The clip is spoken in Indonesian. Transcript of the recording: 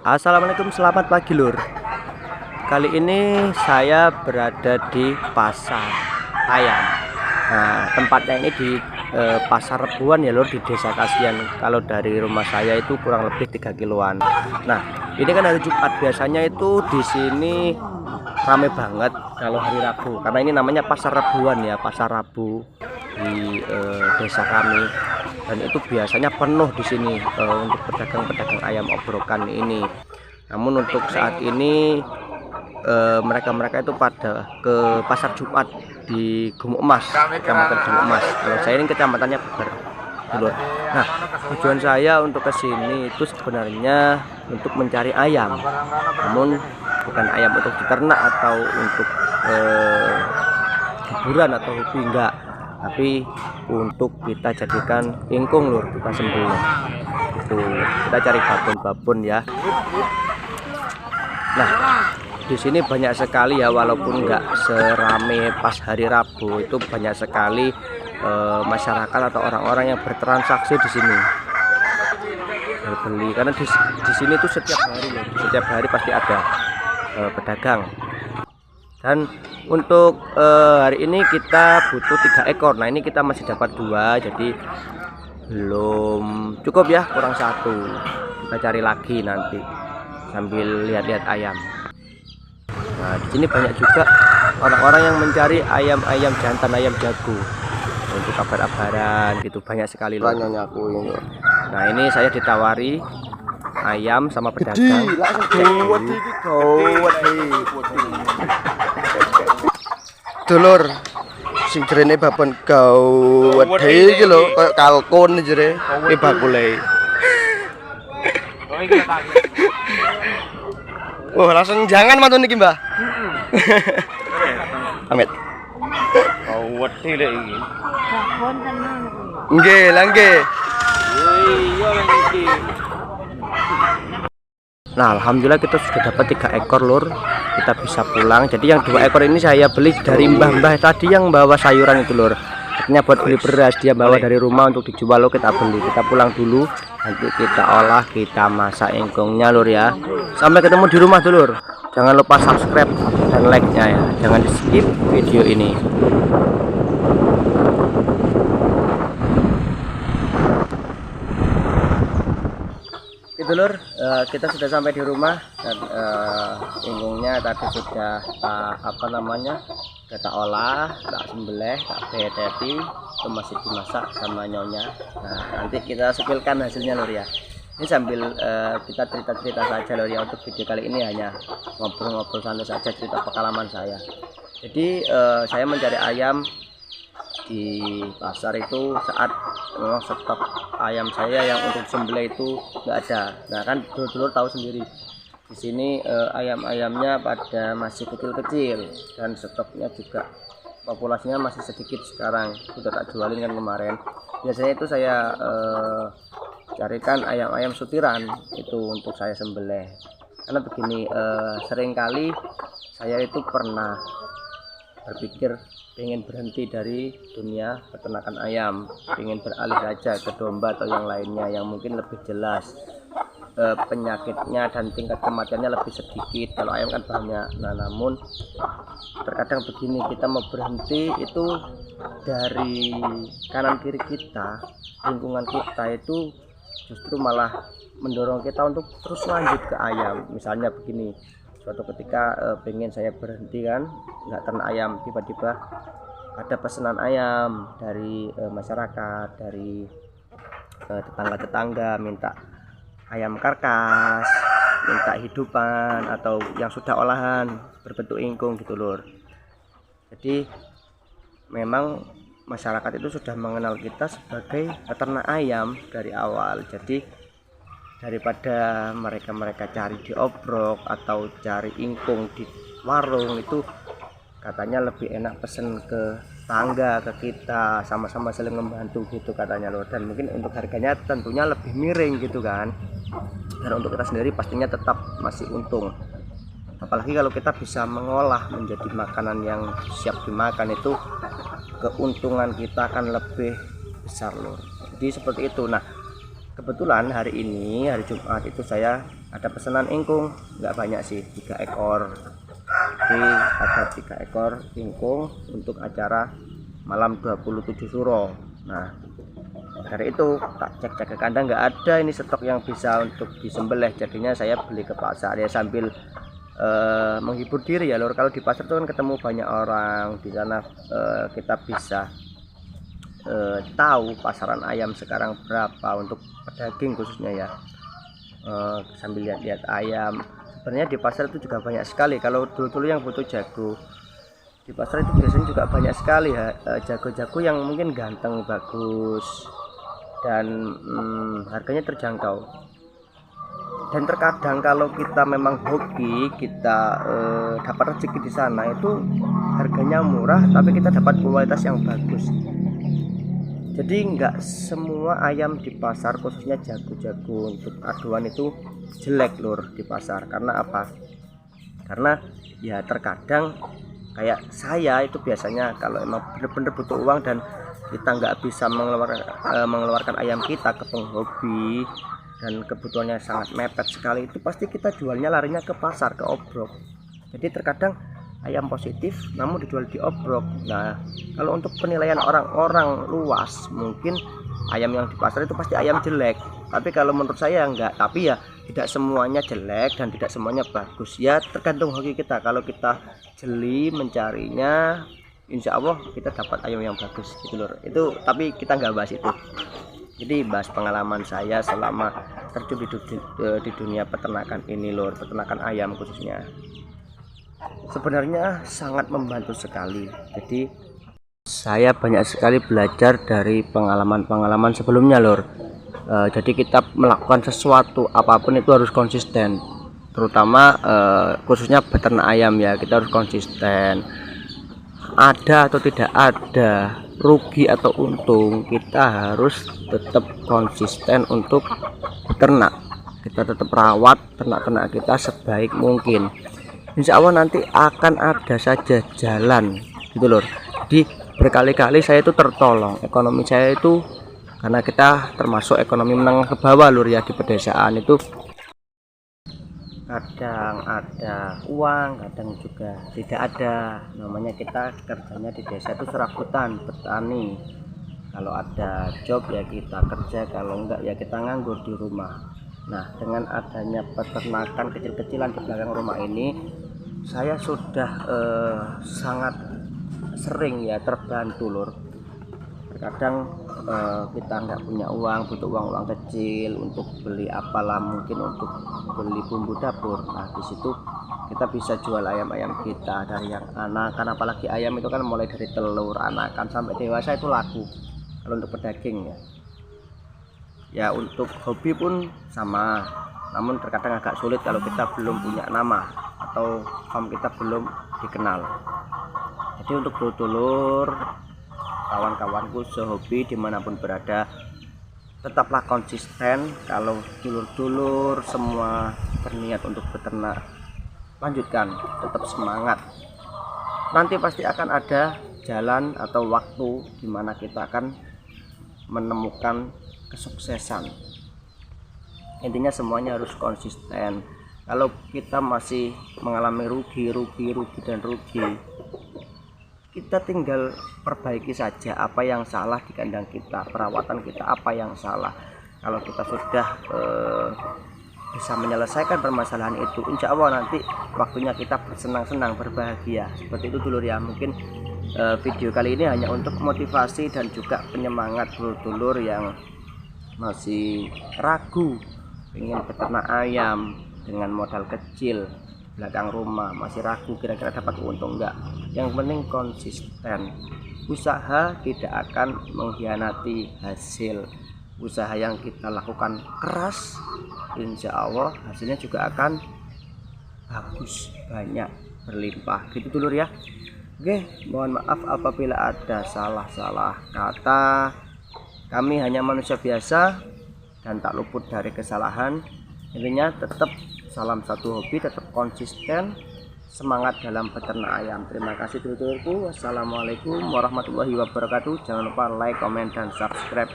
Assalamualaikum, selamat pagi lur. Kali ini saya berada di pasar ayam. Nah, tempatnya ini di pasar Rebuan ya lur, di Desa Kasihan. Kalau dari rumah saya itu kurang lebih 3 kiloan. Nah, ini kan hari Jumat, biasanya itu di sini rame banget kalau hari Rabu, karena ini namanya pasar Rebuan ya, pasar Rabu di desa kami. Dan itu biasanya penuh di sini untuk pedagang-pedagang ayam obrokan ini. Namun untuk saat ini mereka itu pada ke pasar Jumat di Gumuk Emas, Kecamatan Gumuk Emas. Kalau saya ini kecamatannya Beber. Nah, tujuan saya untuk ke sini itu sebenarnya untuk mencari ayam. Namun bukan ayam untuk diternak atau untuk hiburan atau hobi, enggak, tapi untuk kita jadikan ingkung lur, kita sembelih. Itu kita cari babon-babon ya. Nah, di sini banyak sekali ya, walaupun enggak serame pas hari Rabu, itu banyak sekali masyarakat atau orang-orang yang bertransaksi di sini berbeli, karena di sini tuh setiap hari pasti ada pedagang. Dan untuk hari ini kita butuh 3 ekor. Nah, ini kita masih dapat 2, jadi belum cukup ya, kurang 1. Kita cari lagi nanti sambil lihat-lihat ayam. Nah, di sini banyak juga orang-orang yang mencari ayam-ayam jantan, ayam jago untuk kabar-kabaran gitu, banyak sekali loh. Nah, ini saya ditawari ayam sama pedagang. Dulur sing jerene babon gawedhe iki lho, koyo kalkun jere iki bakule. Oh, langsung jangan mantun iki, Mbah. Amit. Gawedhe lek iki. Babon tenan. Nggih, lah nggih. Iya lek iki. Nah, alhamdulillah kita sudah dapat 3 ekor lur, kita bisa pulang. Jadi yang 2 ekor ini saya beli dari mbah-mbah tadi yang bawa sayuran itu lur. Artinya buat beli beras, dia bawa dari rumah untuk dijual lo, kita beli. Kita pulang dulu, nanti kita olah, kita masak ingkungnya lur ya. Sampai ketemu di rumah dulu lur. Jangan lupa subscribe dan like-nya ya, jangan di skip video ini. Lur, kita sudah sampai di rumah dan ingkungnya tadi sudah kita olah, tak sembelih, tak beteti, itu masih dimasak sama nyonya. Nah, nanti kita sepilkan hasilnya lur ya. Ini sambil kita cerita-cerita saja lur ya. Untuk video kali ini hanya ngobrol-ngobrol santai saja, cerita pengalaman saya. Jadi saya mencari ayam di pasar itu saat memang stok ayam saya yang untuk sembelih itu nggak ada. Nah, kan dulur tahu sendiri di sini ayam-ayamnya pada masih kecil-kecil dan stoknya juga populasinya masih sedikit. Sekarang sudah tak jualin kan kemarin. Biasanya itu saya carikan ayam-ayam sutiran itu untuk saya sembelih, karena begini, seringkali saya itu pernah berpikir pengen berhenti dari dunia peternakan ayam, pengen beralih saja ke domba atau yang lainnya yang mungkin lebih jelas penyakitnya dan tingkat kematiannya lebih sedikit. Kalau ayam kan banyak. Nah, namun terkadang begini, kita mau berhenti itu dari kanan kiri kita, lingkungan kita itu justru malah mendorong kita untuk terus lanjut ke ayam. Misalnya begini, suatu ketika pengen saya berhenti kan, nggak ternak ayam, tiba-tiba ada pesanan ayam dari masyarakat, dari tetangga-tetangga minta ayam karkas, minta hidupan atau yang sudah olahan berbentuk ingkung gitu lur. Jadi memang masyarakat itu sudah mengenal kita sebagai peternak ayam dari awal. Jadi daripada mereka cari di obrok atau cari ingkung di warung, itu katanya lebih enak pesen ke tangga, ke kita, sama-sama saling membantu gitu katanya loh. Dan mungkin untuk harganya tentunya lebih miring gitu kan, dan untuk kita sendiri pastinya tetap masih untung. Apalagi kalau kita bisa mengolah menjadi makanan yang siap dimakan, itu keuntungan kita akan lebih besar loh. Jadi seperti itu. Nah, kebetulan hari ini hari Jumat itu saya ada pesanan ingkung, nggak banyak sih, 3 ekor. Jadi ada 3 ekor ingkung untuk acara malam 27 Suro. Nah, dari itu tak cek-cek ke kandang, nggak ada ini stok yang bisa untuk disembelih, jadinya saya beli ke pasar ya, sambil menghibur diri ya lur. Kalau di pasar tuh kan ketemu banyak orang di sana, kita bisa tahu pasaran ayam sekarang berapa untuk daging khususnya ya. Sambil lihat-lihat ayam, sebenarnya di pasar itu juga banyak sekali. Kalau dulu-dulu yang butuh jago, di pasar itu biasanya juga banyak sekali ya, jago-jago yang mungkin ganteng, bagus, dan harganya terjangkau. Dan terkadang kalau kita memang hobi, kita dapat rezeki di sana, itu harganya murah tapi kita dapat kualitas yang bagus. Jadi nggak semua ayam di pasar, khususnya jago-jago untuk aduan itu jelek lur di pasar. Karena apa? Karena ya terkadang kayak saya itu biasanya kalau emang bener-bener butuh uang dan kita nggak bisa mengeluarkan ayam kita ke penghobi dan kebutuhannya sangat mepet sekali, itu pasti kita jualnya larinya ke pasar, ke obrok. Jadi terkadang ayam positif namun dijual di obrok. Nah, kalau untuk penilaian orang-orang luas, mungkin ayam yang di pasar itu pasti ayam jelek, tapi kalau menurut saya enggak. Tapi ya tidak semuanya jelek dan tidak semuanya bagus, ya tergantung hoki kita. Kalau kita jeli mencarinya, insya Allah kita dapat ayam yang bagus gitu lur. Itu tapi kita nggak bahas itu, jadi bahas pengalaman saya selama terjun di dunia peternakan ini lur, peternakan ayam khususnya. Sebenarnya sangat membantu sekali. Jadi saya banyak sekali belajar dari pengalaman-pengalaman sebelumnya lur. Jadi kita melakukan sesuatu apapun itu harus konsisten, terutama khususnya beternak ayam ya, kita harus konsisten. Ada atau tidak ada, rugi atau untung, kita harus tetap konsisten untuk beternak. Kita tetap rawat ternak-ternak kita sebaik mungkin. Insya Allah nanti akan ada saja jalan gitu lur. Jadi berkali-kali saya itu tertolong, ekonomi saya itu, karena kita termasuk ekonomi menengah ke bawah lur ya, di pedesaan itu kadang ada uang, kadang juga tidak ada. Namanya kita kerjanya di desa itu serabutan, petani. Kalau ada job ya kita kerja, kalau enggak ya kita nganggur di rumah. Nah, dengan adanya peternakan kecil-kecilan di belakang rumah ini, saya sudah sangat sering ya terbantu lur. Terkadang kita nggak punya uang, butuh uang kecil untuk beli apalah, mungkin untuk beli bumbu dapur. Nah, di situ kita bisa jual ayam-ayam kita dari yang anakan, apalagi ayam itu kan mulai dari telur, anakan sampai dewasa itu laku kalau untuk pedaging ya. Ya untuk hobi pun sama, namun terkadang agak sulit kalau kita belum punya nama atau farm kita belum dikenal. Jadi untuk dulur-dulur, kawan-kawanku sehobi dimanapun berada, tetaplah konsisten. Kalau dulur-dulur semua berniat untuk beternak, lanjutkan, tetap semangat. Nanti pasti akan ada jalan atau waktu dimana kita akan menemukan kesuksesan. Intinya semuanya harus konsisten. Kalau kita masih mengalami rugi, kita tinggal perbaiki saja apa yang salah di kandang kita, perawatan kita apa yang salah. Kalau kita sudah bisa menyelesaikan permasalahan itu, insya Allah nanti waktunya kita bersenang-senang, berbahagia. Seperti itu dulur ya. Mungkin video kali ini hanya untuk motivasi dan juga penyemangat dulur-dulur yang masih ragu ingin beternak ayam dengan modal kecil belakang rumah, masih ragu kira-kira dapat untung enggak. Yang penting konsisten, usaha tidak akan mengkhianati hasil. Usaha yang kita lakukan keras, insya Allah hasilnya juga akan bagus, banyak, berlimpah gitu dulur ya. Oke, mohon maaf apabila ada salah-salah kata. Kami hanya manusia biasa dan tak luput dari kesalahan. Intinya tetap salam satu hobi, tetap konsisten, semangat dalam beternak ayam. Terima kasih dulur-dulurku. Wassalamualaikum warahmatullahi wabarakatuh. Jangan lupa like, comment, dan subscribe.